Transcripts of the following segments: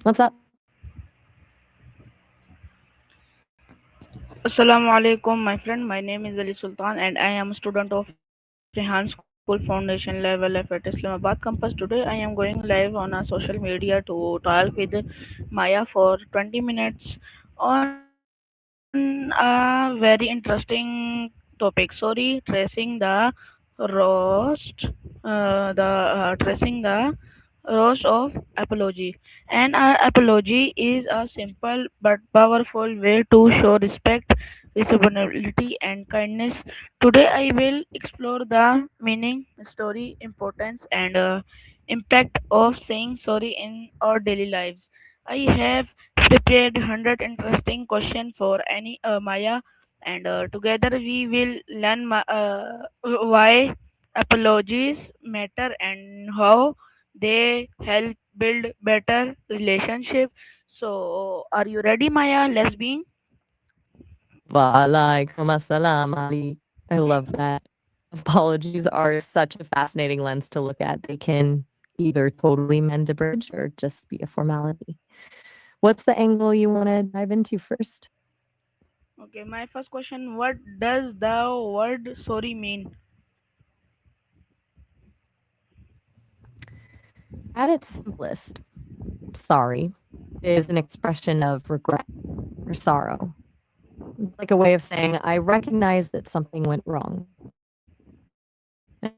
What's up? Assalamu alaikum, my friend. My name is Ali Sultan, and I am a student of Rehan School Foundation level F at Islamabad campus. Today, I am going live on a social media to talk with Maya for 20 minutes on a very interesting topic. Sorry, tracing the roast, tracing the roast of apology. And our apology is a simple but powerful way to show respect, responsibility, and kindness. Today, I will explore the meaning, story, importance, and impact of saying sorry in our daily lives. I have prepared 100 interesting questions for any Maya, and together we will learn why apologies matter and how they help build better relationship. So, are you ready, Maya? Let's begin. Walaikum assalam, Ali. I love that. Apologies are such a fascinating lens to look at. They can either totally mend a bridge or just be a formality. What's the angle you want to dive into first? Okay, my first question: what does the word sorry mean? At its simplest, sorry is an expression of regret or sorrow. It's like a way of saying, I recognize that something went wrong and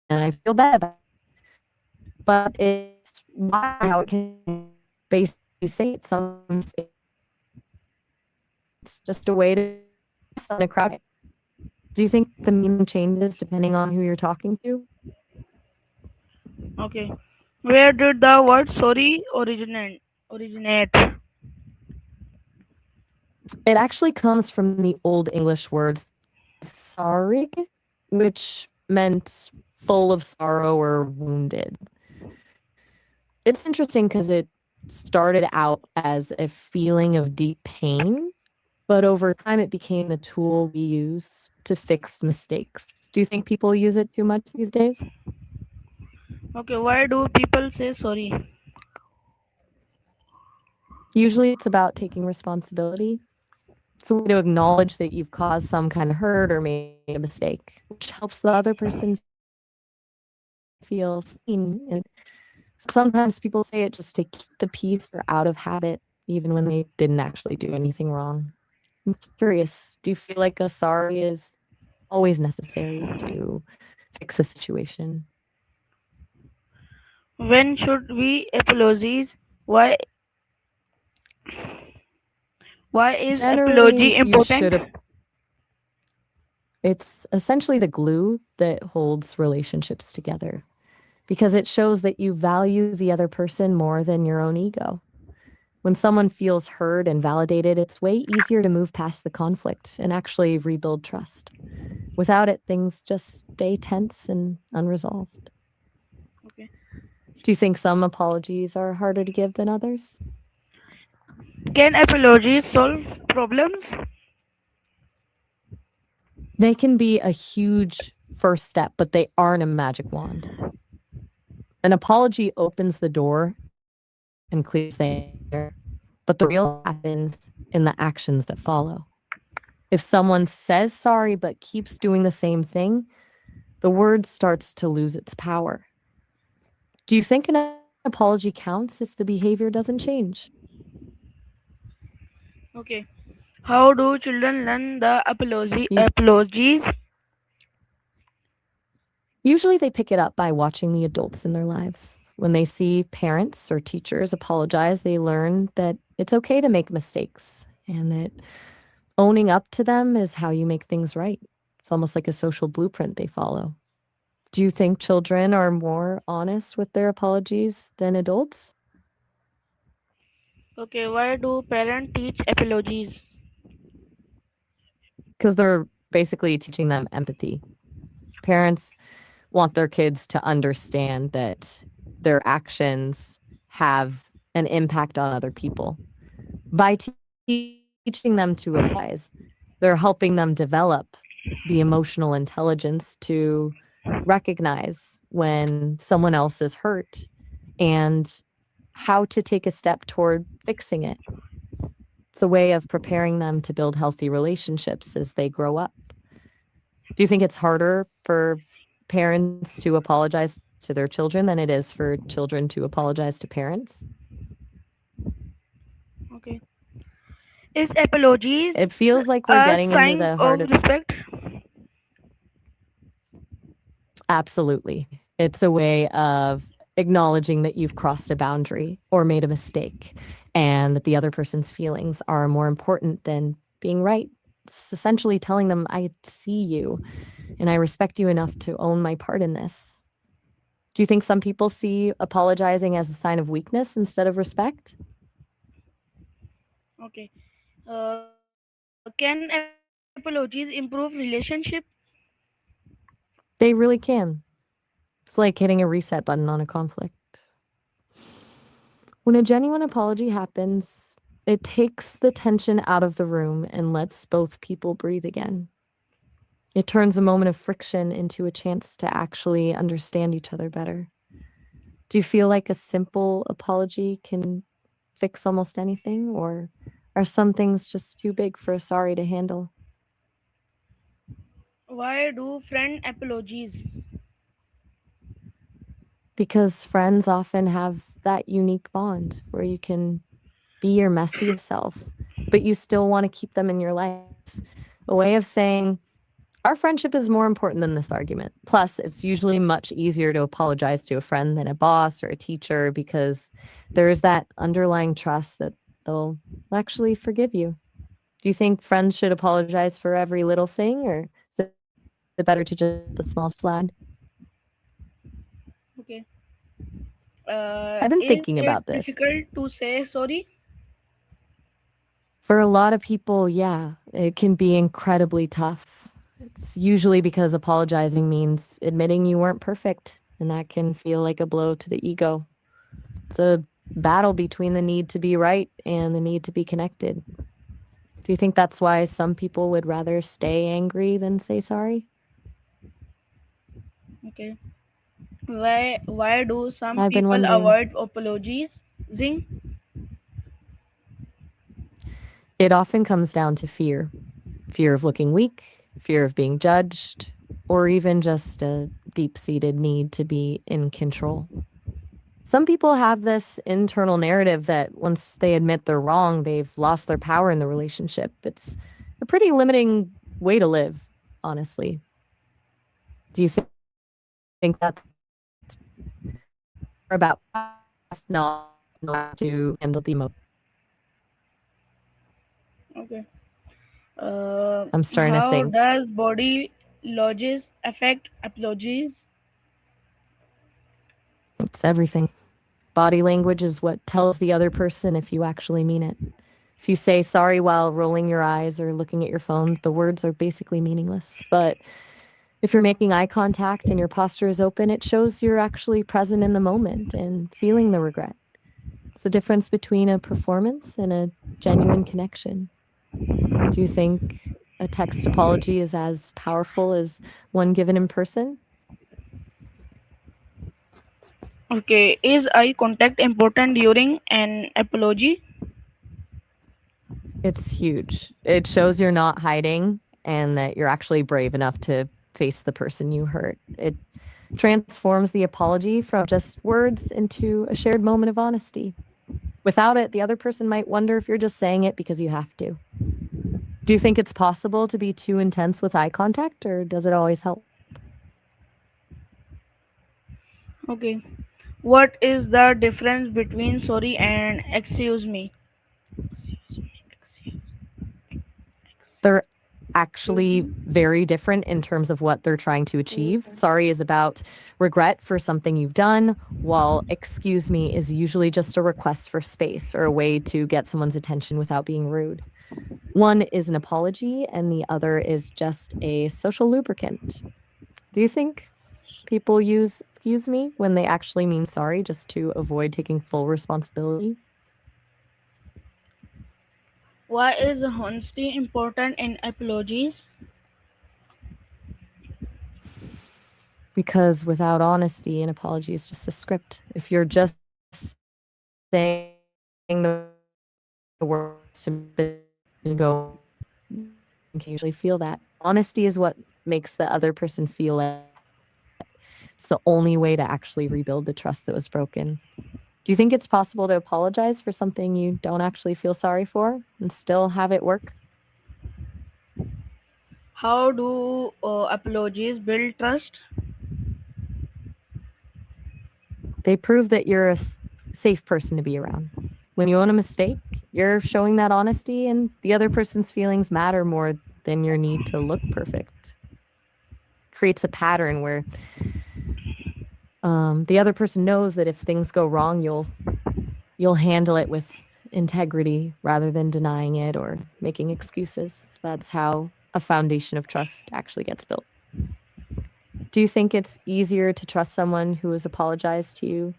I feel bad about it. But it's why how it can basically you say it sometimes it's just a way to express in a crowd. Do you think the meaning changes depending on who you're talking to? Okay, where did the word sorry originate? It actually comes from the Old English words sarig, which meant full of sorrow or wounded. It's interesting because it started out as a feeling of deep pain, but over time it became the tool we use to fix mistakes. Do you think people use it too much these days? Okay, why do people say sorry? Usually it's about taking responsibility. It's a way to acknowledge that you've caused some kind of hurt or made a mistake, which helps the other person feel seen. And sometimes people say it just to keep the peace or out of habit, even when they didn't actually do anything wrong. I'm curious, do you feel like a sorry is always necessary to fix a situation? When should we apologize? Why why is apology Generally, you important? should. It's essentially the glue that holds relationships together because it shows that you value the other person more than your own ego. When someone feels heard and validated, it's way easier to move past the conflict and actually rebuild trust. Without it, things just stay tense and unresolved. Okay. Do you think some apologies are harder to give than others? Can apologies solve problems? They can be a huge first step, but they aren't a magic wand. An apology opens the door and clears the air, but the real happens in the actions that follow. If someone says sorry but keeps doing the same thing, the word starts to lose its power. Do you think an apology counts if the behavior doesn't change? Okay. How do children learn the You, apologies? Usually they pick it up by watching the adults in their lives. When they see parents or teachers apologize, they learn that it's okay to make mistakes and that owning up to them is how you make things right. It's almost like a social blueprint they follow. Do you think children are more honest with their apologies than adults? Okay, why do parents teach apologies? Because they're basically teaching them empathy. Parents want their kids to understand that their actions have an impact on other people. By teaching them to apologize, they're helping them develop the emotional intelligence to recognize when someone else is hurt and how to take a step toward fixing it. It's a way of preparing them to build healthy relationships as they grow up. Do you think it's harder for parents to apologize to their children than it is for children to apologize to parents? Okay. Is apologies It feels like we're a getting into sign the of heart of respect? absolutely. It's a way of acknowledging that you've crossed a boundary or made a mistake and that the other person's feelings are more important than being right. It's essentially telling them, I see you and I respect you enough to own my part in this. Do you think some people see apologizing as a sign of weakness instead of respect? Okay. Can apologies improve relationship? They really can. It's like hitting a reset button on a conflict. When a genuine apology happens, it takes the tension out of the room and lets both people breathe again. It turns a moment of friction into a chance to actually understand each other better. Do you feel like a simple apology can fix almost anything, or are some things just too big for a sorry to handle? Why do friend apologies? Because friends often have that unique bond where you can be your messy self, but you still want to keep them in your life. A way of saying, our friendship is more important than this argument. Plus, it's usually much easier to apologize to a friend than a boss or a teacher because there's that underlying trust that they'll actually forgive you. Do you think friends should apologize for every little thing, or is it better to just the small slide? Okay. I've been Is thinking it about this. difficult to say sorry? For a lot of people, yeah, it can be incredibly tough. It's usually because apologizing means admitting you weren't perfect, and that can feel like a blow to the ego. It's a battle between the need to be right and the need to be connected. Do you think that's why some people would rather stay angry than say sorry? Okay. Why do some I've been people wondering. avoid apologies? Zing? It often comes down to fear of looking weak, fear of being judged, or even just a deep seated need to be in control. Some people have this internal narrative that once they admit they're wrong, they've lost their power in the relationship. It's a pretty limiting way to live, honestly. Do you think that's more about not to handle the emotion? Okay. I'm starting to How think does body language affect apologies? it's everything. Body language is what tells the other person if you actually mean it. If you say sorry while rolling your eyes or looking at your phone, the words are basically meaningless. But if you're making eye contact and your posture is open, it shows you're actually present in the moment and feeling the regret. It's the difference between a performance and a genuine connection. Do you think a text apology is as powerful as one given in person? Okay. Is eye contact important during an apology? It's huge. It shows you're not hiding and that you're actually brave enough to face the person you hurt. It transforms the apology from just words into a shared moment of honesty. Without it, the other person might wonder if you're just saying it because you have to. Do you think it's possible to be too intense with eye contact, or does it always help? Okay. What is the difference between sorry and excuse me? Excuse me. They're actually very different in terms of what they're trying to achieve. Sorry is about regret for something you've done, while excuse me is usually just a request for space or a way to get someone's attention without being rude. One is an apology, and the other is just a social lubricant. Do you think people use excuse me when they actually mean sorry just to avoid taking full responsibility? Why is honesty important in apologies? Because without honesty, an apology is just a script. If you're just saying the words to go can usually feel that. Honesty is what makes the other person feel it. It's the only way to actually rebuild the trust that was broken. Do you think it's possible to apologize for something you don't actually feel sorry for and still have it work? How do apologies build trust? They prove that you're a safe person to be around. When you own a mistake, you're showing that honesty, and the other person's feelings matter more than your need to look perfect. Creates a pattern where the other person knows that if things go wrong, you'll handle it with integrity rather than denying it or making excuses. That's how a foundation of trust actually gets built. Do you think it's easier to trust someone who has apologized to you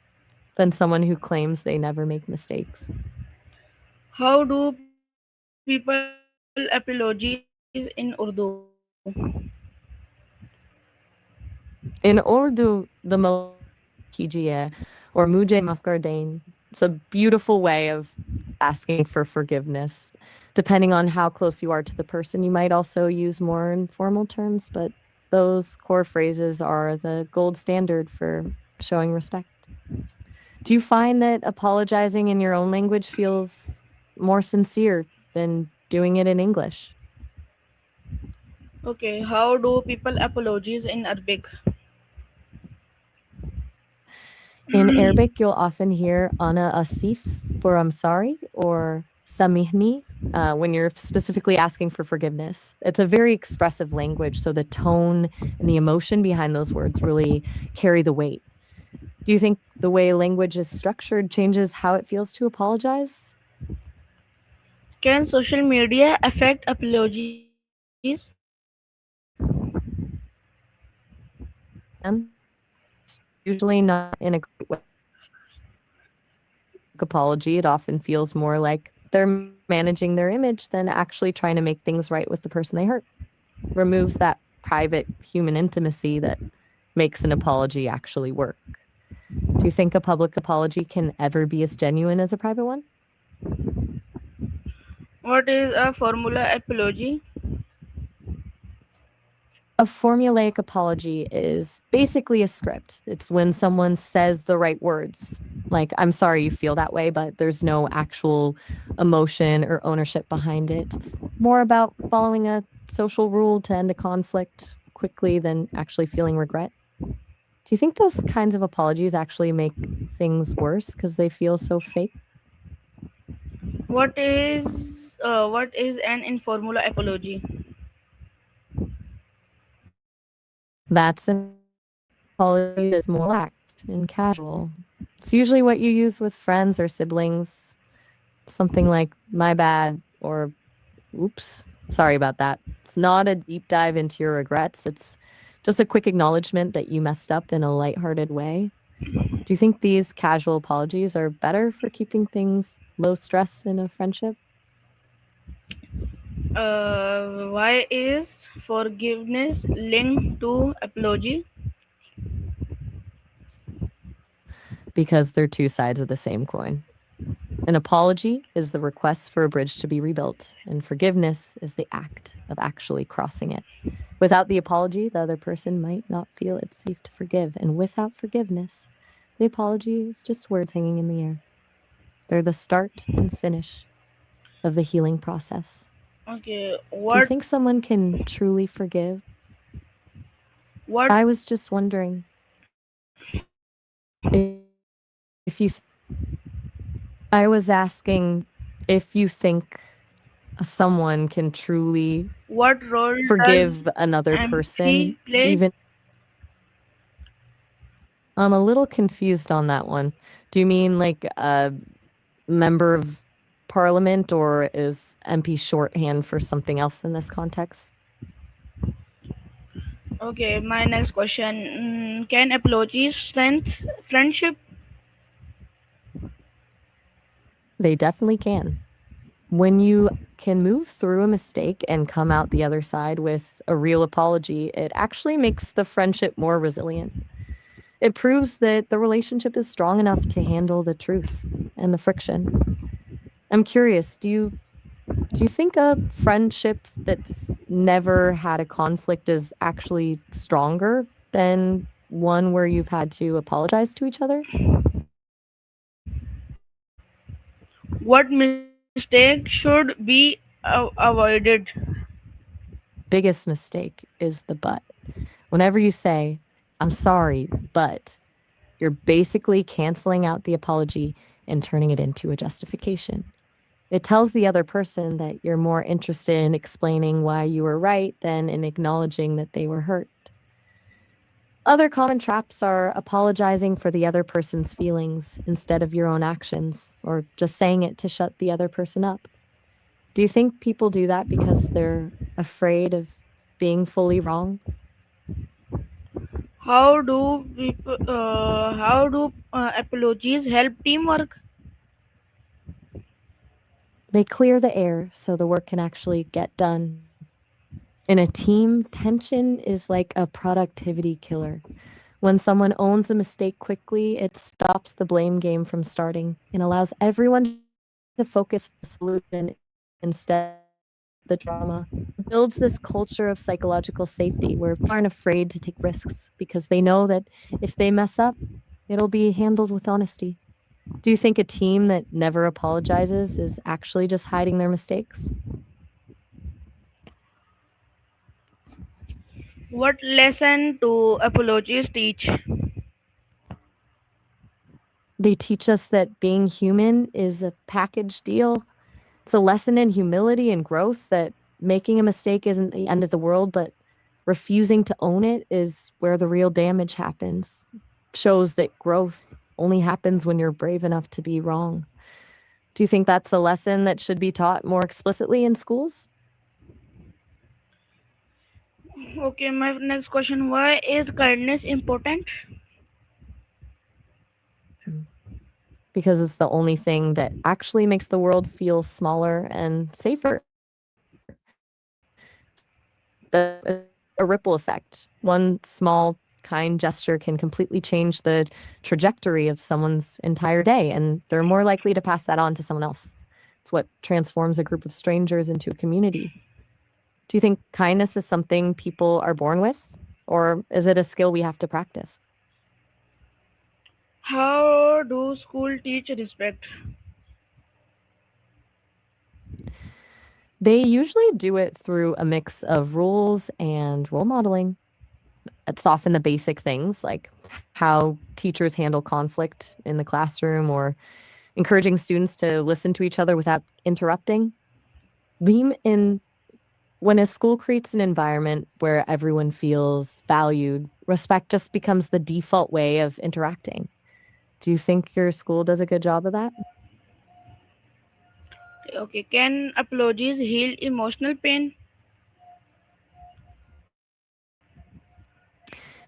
than someone who claims they never make mistakes? How do people apologize in Urdu? In Urdu, the Kijiye or Mujhe Maaf Kar Dein, it's a beautiful way of asking for forgiveness. Depending on how close you are to the person, you might also use more informal terms, but those core phrases are the gold standard for showing respect. Do you find that apologizing in your own language feels more sincere than doing it in English? Okay, how do people apologize in Arabic? In Arabic, you'll often hear ana asif for I'm sorry or samihni when you're specifically asking for forgiveness. It's a very expressive language, so the tone and the emotion behind those words really carry the weight. Do you think the way language is structured changes how it feels to apologize? Can social media affect apologies? And usually not in a great way. Apology, it often feels more like they're managing their image than actually trying to make things right with the person they hurt. Removes that private human intimacy that makes an apology actually work. Do you think a public apology can ever be as genuine as a private one? What is a formula apology? A formulaic apology is basically a script. It's when someone says the right words, like, I'm sorry you feel that way, but there's no actual emotion or ownership behind it. It's more about following a social rule to end a conflict quickly than actually feeling regret. Do you think those kinds of apologies actually make things worse because they feel so fake? What is an informal apology? That's an apology that's more relaxed and casual. It's usually what you use with friends or siblings. Something like, my bad, or oops, sorry about that. It's not a deep dive into your regrets. It's just a quick acknowledgement that you messed up in a lighthearted way. Do you think these casual apologies are better for keeping things low stress in a friendship? Why is forgiveness linked to apology? Because they're two sides of the same coin. An apology is the request for a bridge to be rebuilt, and forgiveness is the act of actually crossing it. Without the apology, the other person might not feel it's safe to forgive, and without forgiveness, the apology is just words hanging in the air. They're the start and finish of the healing process. Okay, Do you what think someone can truly forgive? what I was just wondering if you. I was asking if you think someone can truly what role does forgive another person, empathy play? even. I'm a little confused on that one. Do you mean like a member of parliament, or is MP shorthand for something else in this context? Okay, my next question. Can apologies strengthen friendship? They definitely can. When you can move through a mistake and come out the other side with a real apology, it actually makes the friendship more resilient. It proves that the relationship is strong enough to handle the truth and the friction. I'm curious, do you think a friendship that's never had a conflict is actually stronger than one where you've had to apologize to each other? What mistake should be avoided? Biggest mistake is the but. Whenever you say, I'm sorry, but you're basically canceling out the apology and turning it into a justification. It tells the other person that you're more interested in explaining why you were right than in acknowledging that they were hurt. Other common traps are apologizing for the other person's feelings instead of your own actions, or just saying it to shut the other person up. Do you think people do that because they're afraid of being fully wrong? How do apologies help teamwork? They clear the air so the work can actually get done. In a team, tension is like a productivity killer. When someone owns a mistake quickly, it stops the blame game from starting and allows everyone to focus on the solution instead of the drama. It builds this culture of psychological safety where people aren't afraid to take risks because they know that if they mess up, it'll be handled with honesty. Do you think a team that never apologizes is actually just hiding their mistakes? What lesson do apologies teach? They teach us that being human is a package deal. It's a lesson in humility and growth that making a mistake isn't the end of the world, but refusing to own it is where the real damage happens. Shows that growth only happens when you're brave enough to be wrong. Do you think that's a lesson that should be taught more explicitly in schools? Okay, my next question: why is kindness important? Because it's the only thing that actually makes the world feel smaller and safer. A ripple effect. One small kind gesture can completely change the trajectory of someone's entire day, and they're more likely to pass that on to someone else. It's what transforms a group of strangers into a community. Do you think kindness is something people are born with, or is it a skill we have to practice? How do school teach respect? They usually do it through a mix of rules and role modeling. It's often the basic things like how teachers handle conflict in the classroom or encouraging students to listen to each other without interrupting. Lean in when a school creates an environment where everyone feels valued, respect just becomes the default way of interacting. Do you think your school does a good job of that? Okay, can apologies heal emotional pain?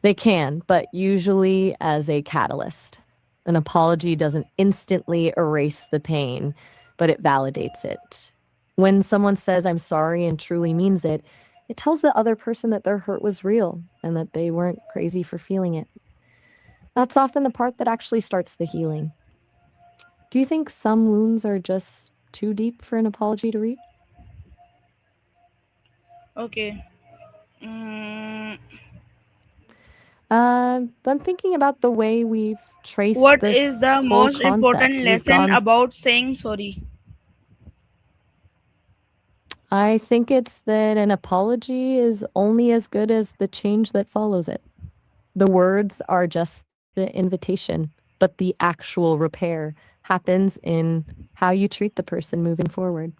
They can, but usually as a catalyst. An apology doesn't instantly erase the pain, but it validates it. When someone says, I'm sorry, and truly means it, it tells the other person that their hurt was real and that they weren't crazy for feeling it. That's often the part that actually starts the healing. Do you think some wounds are just too deep for an apology to reach? Okay. Mm, I'm thinking about the way we've traced what is this the whole most important concept. We've lesson gone about saying sorry? I think it's that an apology is only as good as the change that follows it. The words are just the invitation, but the actual repair happens in how you treat the person moving forward.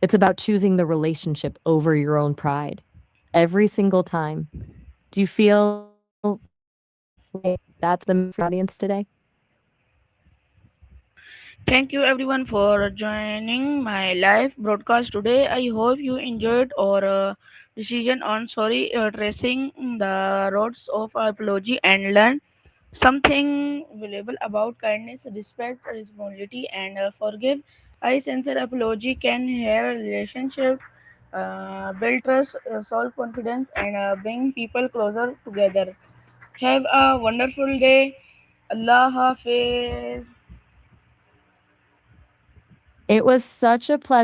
It's about choosing the relationship over your own pride every single time. Do you feel like that's the audience today? Thank you everyone for joining my live broadcast today. I hope you enjoyed our decision on sorry tracing the roads of apology and learn something valuable about kindness, respect, responsibility, and forgive. I sincere apology can heal relationship, build trust, solve confidence, and bring people closer together. Have a wonderful day. Allah Hafiz. It was such a pleasure